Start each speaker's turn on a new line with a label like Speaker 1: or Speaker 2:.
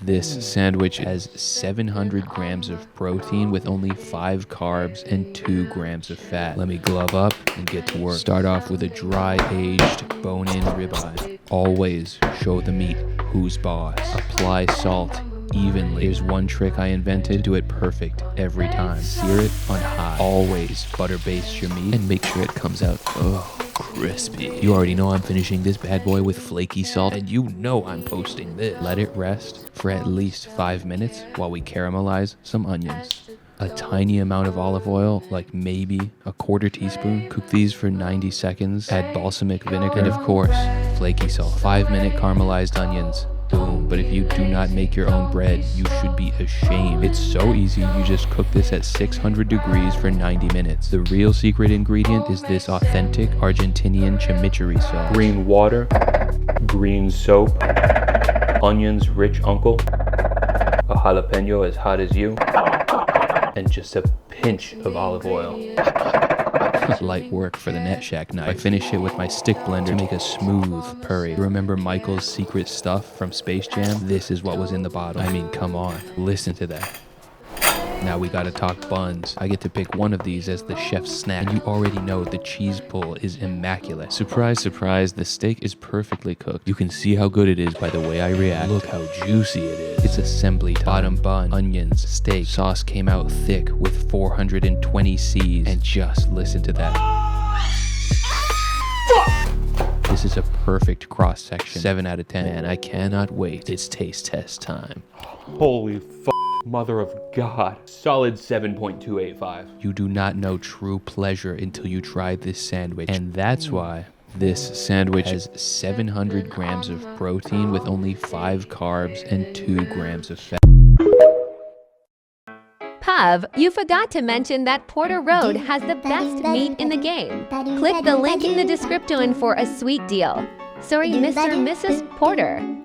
Speaker 1: This sandwich has 700 grams of protein with only 5 carbs and 2 grams of fat. Let me glove up and get to work. Start off with a dry aged bone-in ribeye. Always show the meat who's boss. Apply salt evenly. Here's one trick I invented. Do it perfect every time. Sear it on high. Always butter baste your meat and make sure it comes out crispy. You already know I'm finishing this bad boy with flaky salt, and you know I'm posting this. Let it rest for at least 5 minutes while we caramelize some onions. A tiny amount of olive oil, like maybe a quarter teaspoon. Cook these for 90 seconds. Add balsamic vinegar and of course, flaky salt. 5-minute caramelized onions. Boom. But if you do not make your own bread, you should be ashamed. It's so easy. You just cook this at 600 degrees for 90 minutes. The real secret ingredient is this authentic Argentinian chimichurri sauce. Green water, green soap, onions rich uncle, a jalapeno as hot as you, and just a pinch of olive oil. Light work for the net shack knife. I finish it with my stick blender to make a smooth puree. Remember Michael's secret stuff from Space Jam? This is what was in the bottle. I mean, come on, listen to that. Now we gotta talk buns. I get to pick one of these as the chef's snack, and you already know the cheese pull is immaculate. Surprise, surprise, the steak is perfectly cooked. You can see how good it is by the way I react. Look how juicy it is. It's assembly time. Bottom bun, onions, steak. Sauce came out thick with 420 C's, and just listen to that. This is a perfect cross section. 7 out of 10. Man, I cannot wait. It's taste test time. Holy mother of God. Solid 7.285. You do not know true pleasure until you try this sandwich. And that's why this sandwich has 700 grams of protein with only 5 carbs and 2 grams of fat.
Speaker 2: Pav, you forgot to mention that Porter Road has the best meat in the game. Click the link in the description for a sweet deal. Sorry, Mr. and Mrs. Porter.